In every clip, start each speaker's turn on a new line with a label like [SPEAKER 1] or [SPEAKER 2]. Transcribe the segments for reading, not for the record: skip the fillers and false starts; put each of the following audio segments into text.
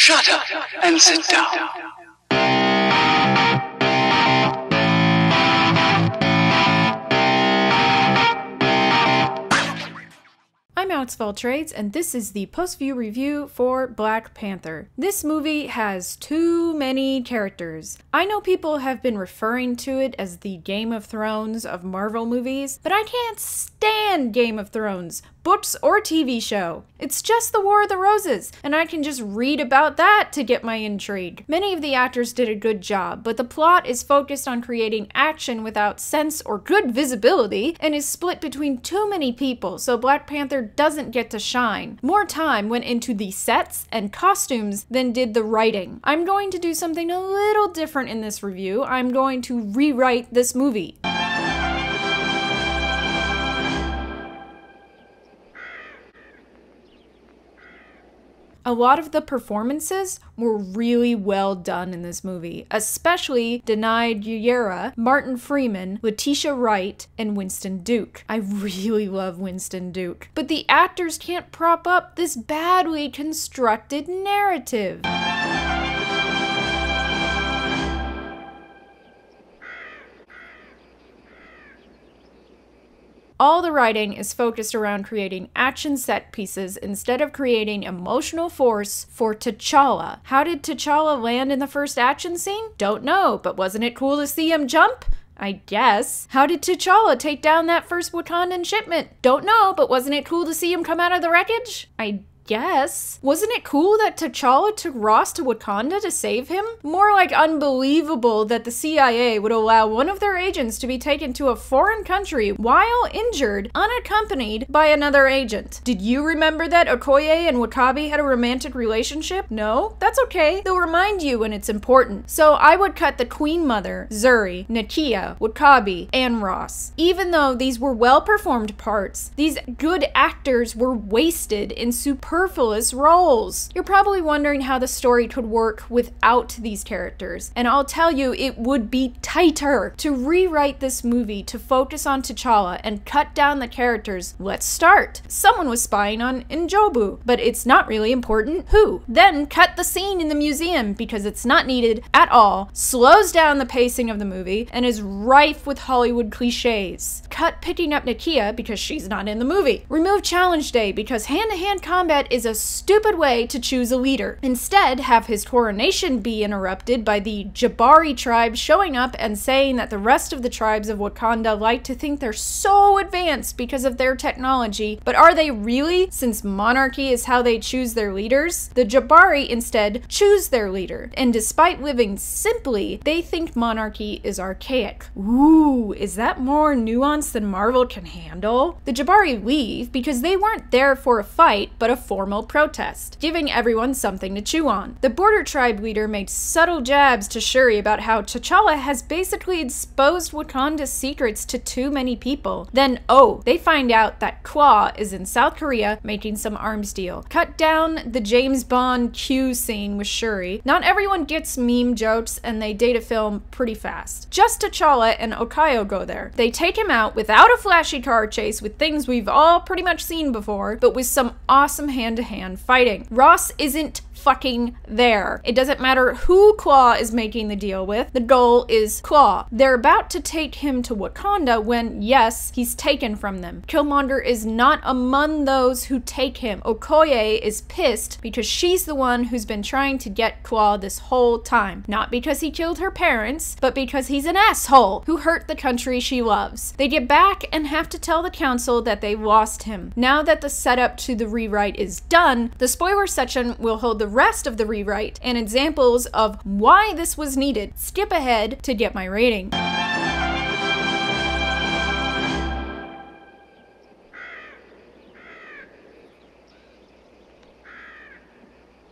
[SPEAKER 1] Shut up and sit down.
[SPEAKER 2] I'm Alex Valtrades, and this is the PostView review for Black Panther. This movie has too many characters. I know people have been referring to it as the Game of Thrones of Marvel movies, but I can't stand Game of Thrones, books or TV show. It's just the War of the Roses, and I can just read about that to get my intrigue. Many of the actors did a good job, but the plot is focused on creating action without sense or good visibility, and is split between too many people, so Black Panther doesn't get to shine. More time went into the sets and costumes than did the writing. I'm going to do something a little different in this review. I'm going to rewrite this movie. A lot of the performances were really well done in this movie, especially Denai Guerrera, Martin Freeman, Letitia Wright, and Winston Duke. I really love Winston Duke. But the actors can't prop up this badly constructed narrative. All the writing is focused around creating action set pieces instead of creating emotional force for T'Challa. How did T'Challa land in the first action scene? Don't know, but wasn't it cool to see him jump? I guess. How did T'Challa take down that first Wakandan shipment? Don't know, but wasn't it cool to see him come out of the wreckage? I guess. Wasn't it cool that T'Challa took Ross to Wakanda to save him? More like unbelievable that the CIA would allow one of their agents to be taken to a foreign country while injured, unaccompanied by another agent. Did you remember that Okoye and W'Kabi had a romantic relationship? No? That's okay. They'll remind you when it's important. So I would cut the Queen Mother, Zuri, Nakia, W'Kabi, and Ross. Even though these were well-performed parts, these good actors were wasted in superfluous roles. You're probably wondering how the story could work without these characters, and I'll tell you, it would be tighter. To rewrite this movie to focus on T'Challa and cut down the characters, let's start. Someone was spying on Njobu, but it's not really important who. Then cut the scene in the museum because it's not needed at all, slows down the pacing of the movie, and is rife with Hollywood cliches. Cut picking up Nakia because she's not in the movie. Remove Challenge Day because hand-to-hand combat is a stupid way to choose a leader. Instead, have his coronation be interrupted by the Jabari tribe showing up and saying that the rest of the tribes of Wakanda like to think they're so advanced because of their technology, but are they really, since monarchy is how they choose their leaders? The Jabari instead choose their leader, and despite living simply, they think monarchy is archaic. Ooh, is that more nuance than Marvel can handle? The Jabari leave because they weren't there for a fight, but a formal protest, giving everyone something to chew on. The border tribe leader made subtle jabs to Shuri about how T'Challa has basically exposed Wakanda's secrets to too many people. Then, oh, they find out that Claw is in South Korea making some arms deal. Cut down the James Bond Q scene with Shuri. Not everyone gets meme jokes, and they date a film pretty fast. Just T'Challa and Okayo go there. They take him out without a flashy car chase with things we've all pretty much seen before, but with some awesome hand-to-hand fighting. Ross isn't fucking there. It doesn't matter who Claw is making the deal with, the goal is Claw. They're about to take him to Wakanda when, yes, he's taken from them. Killmonger is not among those who take him. Okoye is pissed because she's the one who's been trying to get Claw this whole time. Not because he killed her parents, but because he's an asshole who hurt the country she loves. They get back and have to tell the council that they lost him. Now that the setup to the rewrite is done, the spoiler section will hold the rest of the rewrite and examples of why this was needed. Skip ahead to get my rating.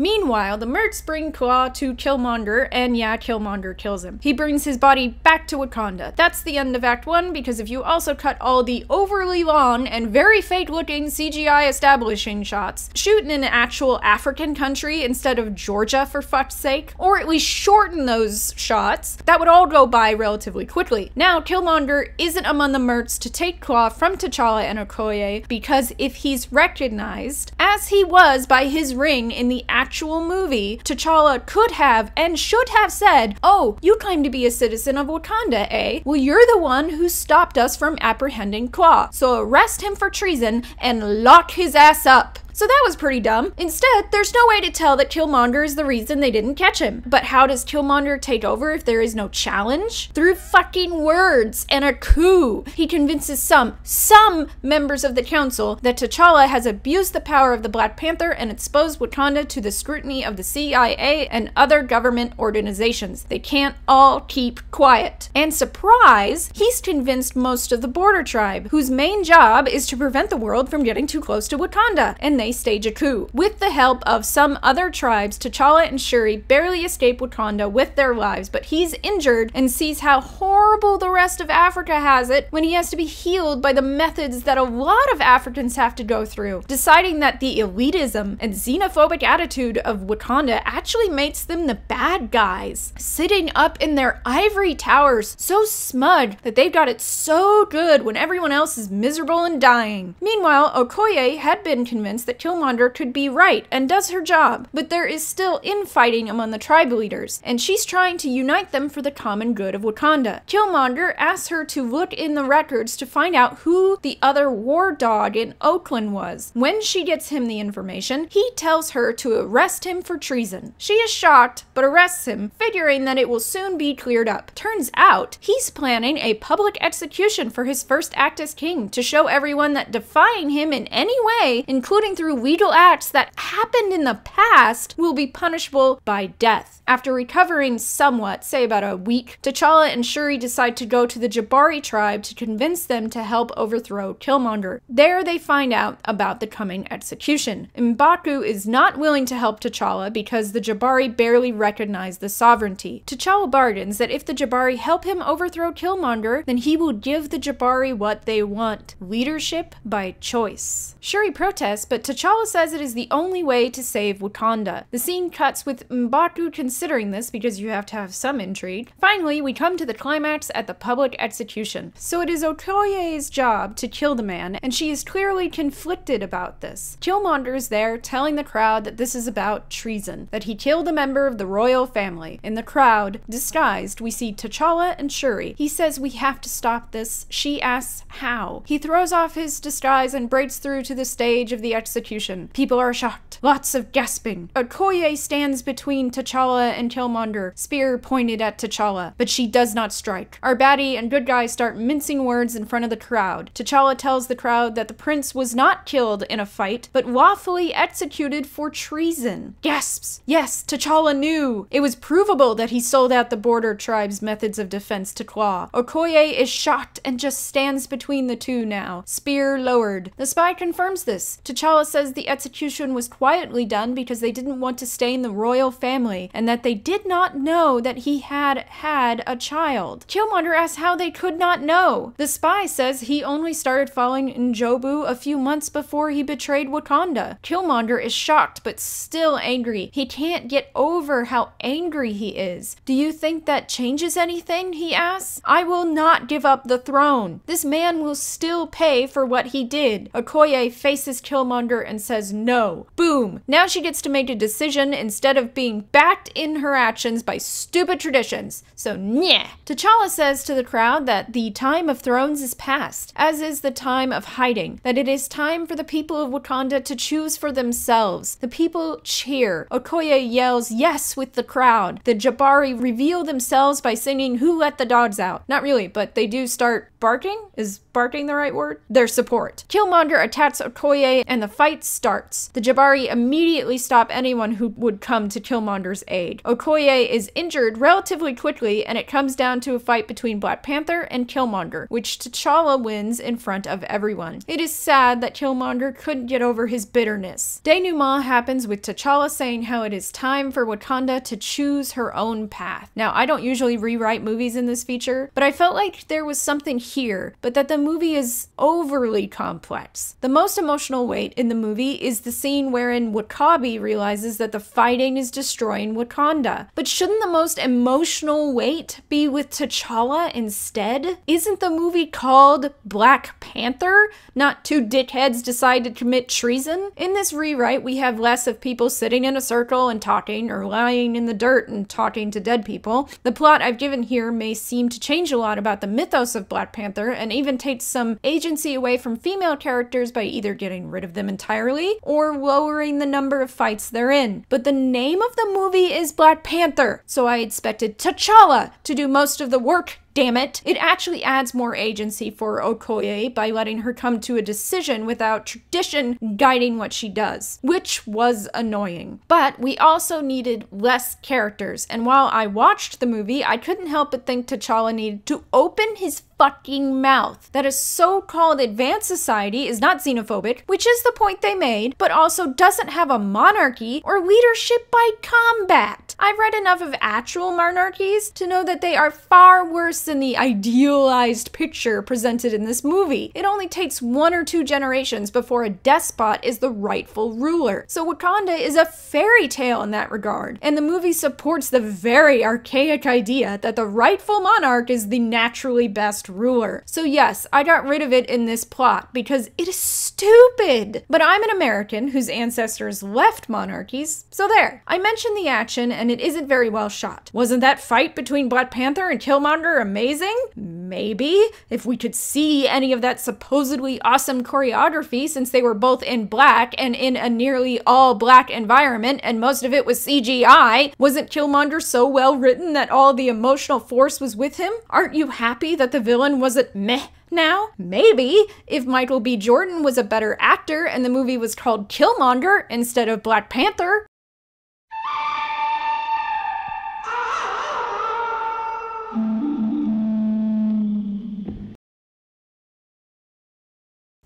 [SPEAKER 2] Meanwhile, the Mercs bring Claw to Killmonger, and yeah, Killmonger kills him. He brings his body back to Wakanda. That's the end of Act 1, because if you also cut all the overly long and very fake-looking CGI establishing shots, shoot in an actual African country instead of Georgia, for fuck's sake, or at least shorten those shots, that would all go by relatively quickly. Now, Killmonger isn't among the Mercs to take Claw from T'Challa and Okoye, because if he's recognized, as he was by his ring in the actual actual movie, T'Challa could have and should have said, "Oh, you claim to be a citizen of Wakanda, eh? Well, you're the one who stopped us from apprehending Klaue, so arrest him for treason and lock his ass up." So that was pretty dumb. Instead, there's no way to tell that Killmonger is the reason they didn't catch him. But how does Killmonger take over if there is no challenge? Through fucking words and a coup. He convinces some members of the council that T'Challa has abused the power of the Black Panther and exposed Wakanda to the scrutiny of the CIA and other government organizations. They can't all keep quiet. And surprise, he's convinced most of the border tribe, whose main job is to prevent the world from getting too close to Wakanda, and they stage a coup. With the help of some other tribes, T'Challa and Shuri barely escape Wakanda with their lives, but he's injured and sees how horrible the rest of Africa has it when he has to be healed by the methods that a lot of Africans have to go through, deciding that the elitism and xenophobic attitude of Wakanda actually makes them the bad guys, sitting up in their ivory towers, so smug that they've got it so good when everyone else is miserable and dying. Meanwhile, Okoye had been convinced that Killmonger could be right and does her job, but there is still infighting among the tribe leaders, and she's trying to unite them for the common good of Wakanda. Killmonger asks her to look in the records to find out who the other war dog in Oakland was. When she gets him the information, he tells her to arrest him for treason. She is shocked, but arrests him, figuring that it will soon be cleared up. Turns out, he's planning a public execution for his first act as king to show everyone that defying him in any way, including through legal acts that happened in the past, will be punishable by death. After recovering somewhat, say about a week, T'Challa and Shuri decide to go to the Jabari tribe to convince them to help overthrow Killmonger. There they find out about the coming execution. M'Baku is not willing to help T'Challa because the Jabari barely recognize the sovereignty. T'Challa bargains that if the Jabari help him overthrow Killmonger, then he will give the Jabari what they want: leadership by choice. Shuri protests, but T'Challa says it is the only way to save Wakanda. The scene cuts with M'Baku considering this because you have to have some intrigue. Finally, we come to the climax at the public execution. So it is Okoye's job to kill the man, and she is clearly conflicted about this. Killmonger is there telling the crowd that this is about treason, that he killed a member of the royal family. In the crowd, disguised, we see T'Challa and Shuri. He says we have to stop this. She asks how. He throws off his disguise and breaks through to the stage of the execution. People are shocked. Lots of gasping. Okoye stands between T'Challa and Killmonger, spear pointed at T'Challa, but she does not strike. Our baddie and good guy start mincing words in front of the crowd. T'Challa tells the crowd that the prince was not killed in a fight, but lawfully executed for treason. Gasps. Yes, T'Challa knew. It was provable that he sold out the border tribe's methods of defense to Klaue. Okoye is shocked and just stands between the two now, spear lowered. The spy confirms this. T'Challa says the execution was quietly done because they didn't want to stain the royal family, and that they did not know that he had had a child. Killmonger asks how they could not know. The spy says he only started following Njobu a few months before he betrayed Wakanda. Killmonger is shocked but still angry. He can't get over how angry he is. Do you think that changes anything? He asks. I will not give up the throne. This man will still pay for what he did. Okoye faces Killmonger and says no. Boom. Now she gets to make a decision instead of being backed in her actions by stupid traditions. So nyeh. T'Challa says to the crowd that the time of thrones is past, as is the time of hiding, that it is time for the people of Wakanda to choose for themselves. The people cheer. Okoye yells yes with the crowd. The Jabari reveal themselves by singing Who Let the Dogs Out. Not really, but they do start barking? Is barking the right word? Their support. Killmonger attacks Okoye and the fight starts. The Jabari immediately stop anyone who would come to Killmonger's aid. Okoye is injured relatively quickly, and it comes down to a fight between Black Panther and Killmonger, which T'Challa wins in front of everyone. It is sad that Killmonger couldn't get over his bitterness. Denouement happens with T'Challa saying how it is time for Wakanda to choose her own path. Now, I don't usually rewrite movies in this feature, but I felt like there was something here, but that the movie is overly complex. The most emotional weight in the movie is the scene wherein W'Kabi realizes that the fighting is destroying Wakanda. But shouldn't the most emotional weight be with T'Challa instead? Isn't the movie called Black Panther? Not two dickheads decide to commit treason? In this rewrite, we have less of people sitting in a circle and talking, or lying in the dirt and talking to dead people. The plot I've given here may seem to change a lot about the mythos of Black Panther, and even takes some agency away from female characters by either getting rid of them entirely, or lowering the number of fights they're in. But the name of the movie is Black Panther, so I expected T'Challa to do most of the work. Damn it. It actually adds more agency for Okoye by letting her come to a decision without tradition guiding what she does, which was annoying. But we also needed less characters, and while I watched the movie, I couldn't help but think T'Challa needed to open his fucking mouth. That a so-called advanced society is not xenophobic, which is the point they made, but also doesn't have a monarchy or leadership by combat. I've read enough of actual monarchies to know that they are far worse than the idealized picture presented in this movie. It only takes 1 or 2 generations before a despot is the rightful ruler. So Wakanda is a fairy tale in that regard, and the movie supports the very archaic idea that the rightful monarch is the naturally best ruler. So yes, I got rid of it in this plot because it is stupid. But I'm an American whose ancestors left monarchies, so there. I mentioned the action, and it isn't very well shot. Wasn't that fight between Black Panther and Killmonger amazing? Maybe, if we could see any of that supposedly awesome choreography, since they were both in black and in a nearly all black environment, and most of it was CGI. Wasn't Killmonger so well written that all the emotional force was with him? Aren't you happy that the villain wasn't meh now? Maybe if Michael B. Jordan was a better actor and the movie was called Killmonger instead of Black Panther.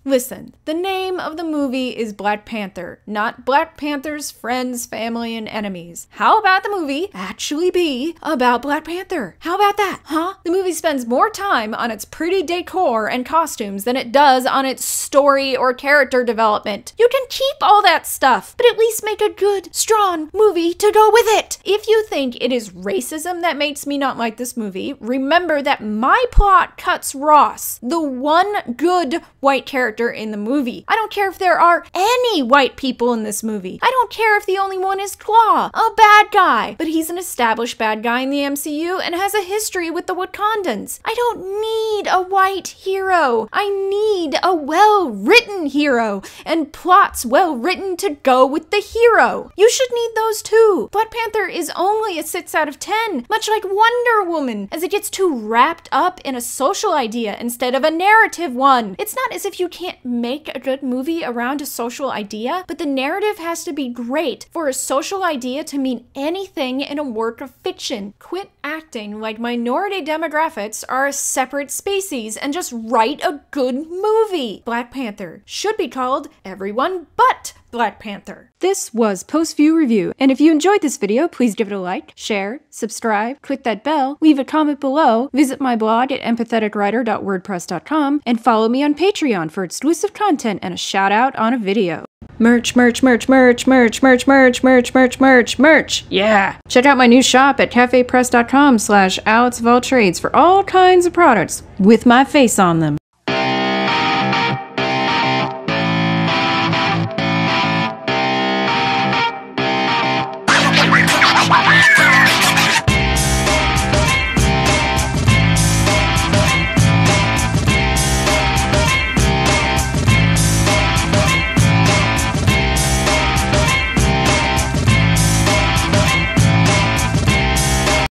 [SPEAKER 2] Listen, the name of the movie is Black Panther, not Black Panther's friends, family, and enemies. How about the movie actually be about Black Panther? How about that, huh? The movie spends more time on its pretty decor and costumes than it does on its story or character development. You can keep all that stuff, but at least make a good, strong movie to go with it. If you think it is racism that makes me not like this movie, remember that my plot cuts Ross, the one good white character in the movie. I don't care if there are any white people in this movie. I don't care if the only one is Claw, a bad guy, but he's an established bad guy in the MCU and has a history with the Wakandans. I don't need a white hero. I need a well-written hero and plots well-written to go with the hero. You should need those too. Black Panther is only a 6 out of 10, much like Wonder Woman, as it gets too wrapped up in a social idea instead of a narrative one. It's not as if you can't make a good movie around a social idea, but the narrative has to be great for a social idea to mean anything in a work of fiction. Quit acting like minority demographics are a separate species and just write a good movie. Black Panther should be called Everyone But Black Panther. This was PostView Review, and if you enjoyed this video, please give it a like, share, subscribe, click that bell, leave a comment below, visit my blog at empatheticwriter.wordpress.com, and follow me on Patreon for exclusive content and a shout out on a video. Merch, merch, merch, merch, merch, merch, merch, merch, merch, merch, merch. Yeah! Check out my new shop at cafepress.com/AlexofAllTrades for all kinds of products with my face on them.